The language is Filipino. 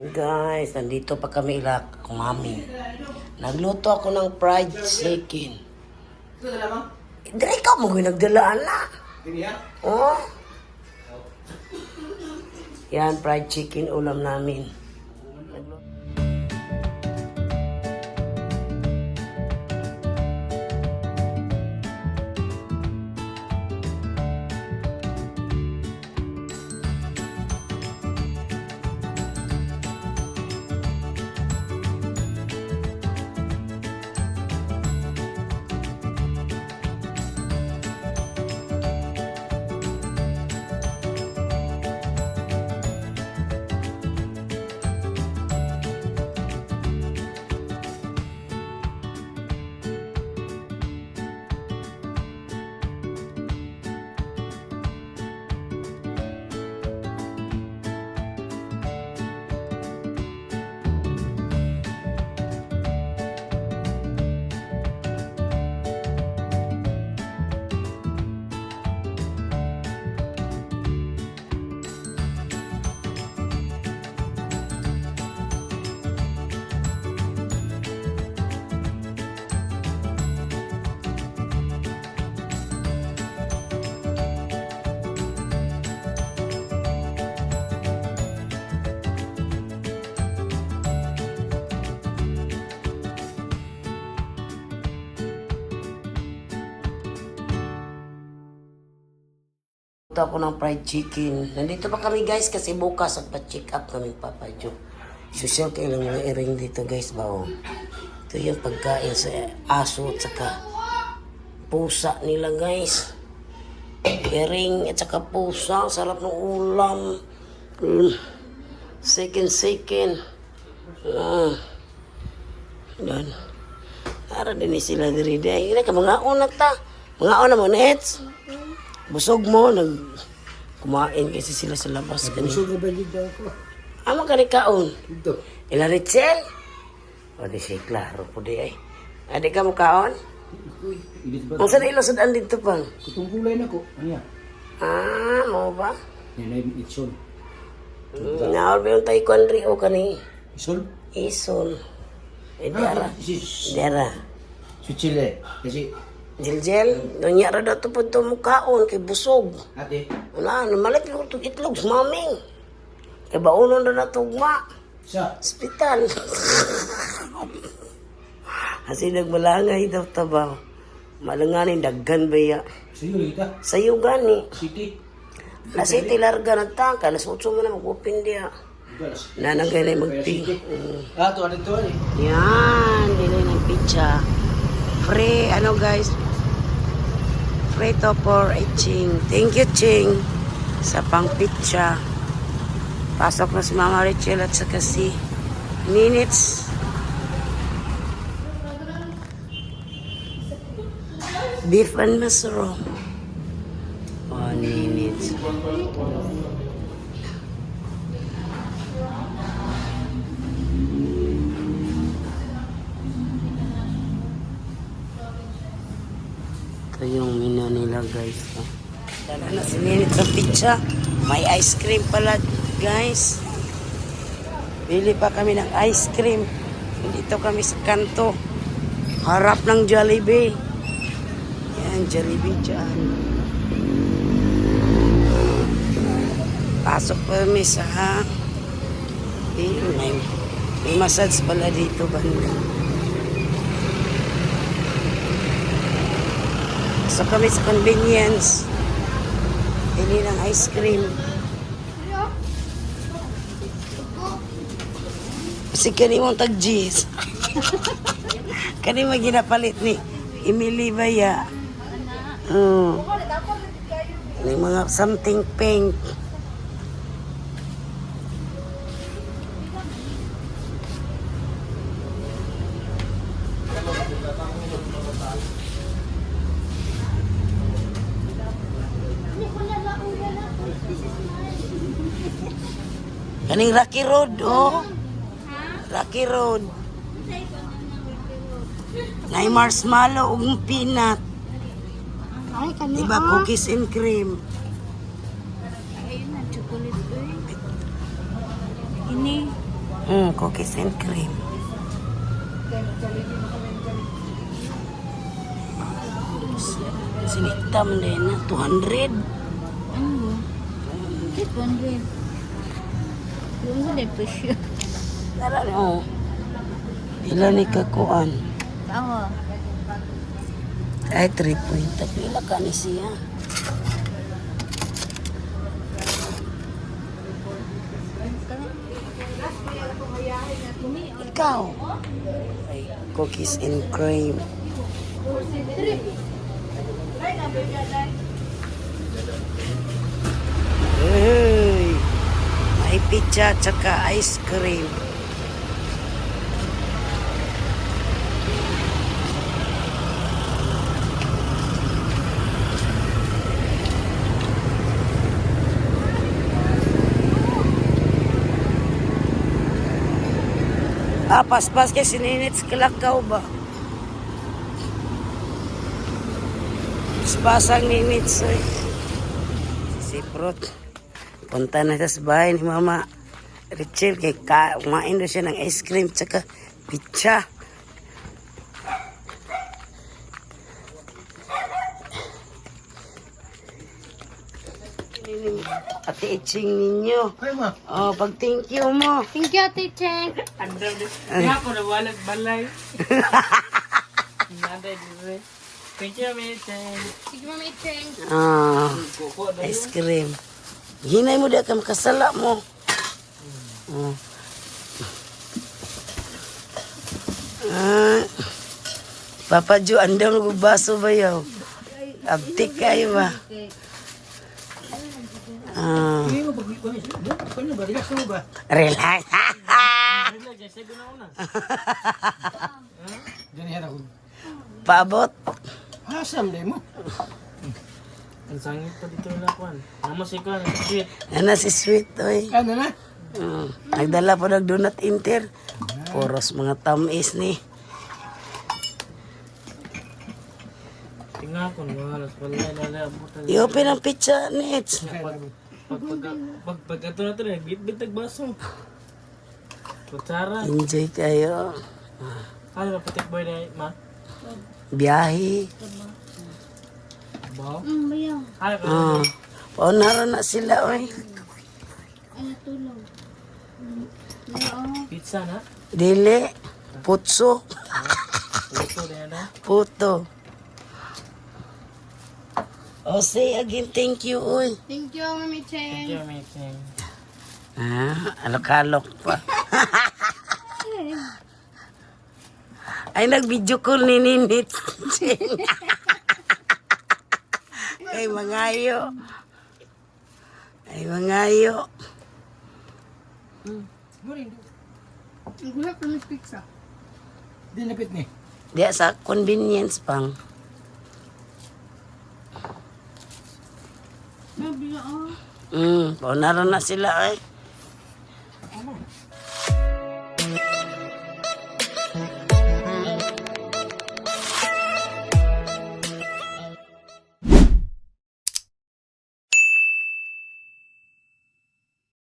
Guys, nandito pa kami ilak, mami. Nagluto ako ng fried chicken. Dili ikaw mo nagdalaan na. Oh. Yan, fried chicken ulam namin. Ito ako ng fried chicken. Nandito pa kami guys kasi bukas at pa-check up kami Papa Joe. Social kayo lang mga iring dito guys ba oh. Ito yung pagkain sa aso at saka pusa nila guys. Iring at saka pusa. Sarap ng ulam. Second. Yan. Para din sila diri day. Ina ka mga unat ta. Mga una mo nets. Busog mo, kumain kasi sila sa labas. Busog na balik daw ko. Amo ka ni kaon? Ito. Ila Richel? O di siya, klaro po di ay. Adi ka mo kaon? Ang sana ilosodan dito pang? Kutong kulay na ko. Ano yan? Ah, mo ba? Yan ay itson. Naol ba yung taekwondo o kani? Itson? Ison. Eh, dara. Si Dara. Chile. Kasi, Jiljel, nanya ra daw to po ito mukaon kay busog. ate, Wala, namalit ko itong itlog sa maming. Kaya baunon na natugma. sa, Hospital. Kasi nagmalangay daw tabaw. Malanganin, daggan ba ya? sa'yo kita. Sa'yo gani. City. La city larga na tangka. Las 8 mo na mag-open diya. Nanagay na magpi. Ah, ito, ano ito eh. Yan, dili ng pizza. Free, ano guys? Free to for Ching. Thank you, Ching. Sa pang pizza. Pasok na si Mama Rachel at saka si Ninits. Beef and mushroom. Oh, Ninits. Ito yung menu nila guys. Dala na si Ninit sa pizza. May ice cream pala guys. Bili pa kami ng ice cream. Dito kami sa kanto. Harap ng Jollibee. Yan, Jollibee dyan. Pasok pa kami sa may massage pala dito banda. So kami sa convenience. Bili ng ice cream. Kasi kani mong tag-G's. Kani mo ginapalit ni Emily Baya. May mga something pink. Kaning Rocky Road, oh. Rocky Road. Nay marshmallow ug peanut. Ay, kani Diba cookies and cream. Ayun na, chocolate ko eh. Ini. Cookies and cream. Sinitam din na 200. Ano? 800. Yung sa depression. Tara no. Ilan ni kakuan? Ako. Ay 3 point. Pila ka ni siya. Ikaw. Ay, cookies and cream. Hey, may pizza tsaka ice cream. Paspas kay sininit sa Kalakaw ba? Pasang ninit soy. Si Prot. Punta na sa bahay ni Mama Richel kay kumain daw siya ng ice cream tsaka pizza. Ate Iching ninyo. Ay, ma. Oh, pag thank you mo. Thank you, Ate Cheng. Kaya ako na walang balay. Naday dire. Thank you, Meten. Sige, Mami Cheng. Ah, ice cream. Hinay mo di ka makasala mo. Oh. Ah, Papa Jo, andam nagbabaso ba yaw? Abtik kayo ba? Ah, Hindi mo pag ano ba? Relax mo ba? relax. Relax, saya guna una. Ganyan ako. Paabot. Asam din mo. Ang sangit pa dito na kwan. Mama si kwan, sweet. Ano si Sweet, oy. Ano na? Nagdala po ng donut inter. Puros mga tamis ni. Tingnan ko, walas balay na abutan. I-open ang pizza, Nets. Pag ato na ito na, bit-bit nagbaso. Kutsara. Enjoy kayo. Ano na patik boy na, ma? Biyahe. Baw? Bayaw. Ano ka? Paunaro na sila, oy. Ay, natulog. Bayaw. Pizza na? Dili. Putso. Puto na yan na. Puto. Oh, say again, thank you, oy. Thank you, Mami Thank Cheng. you, Meten. Alok-alok pa. Ay, nag-video call ni Ninit. Ay, mangayo. Ay, mangayo. Ang gulap ng pizza. Dinapit ni. Diya sa convenience pang. Mabiyaw. Paunaro na sila, oy.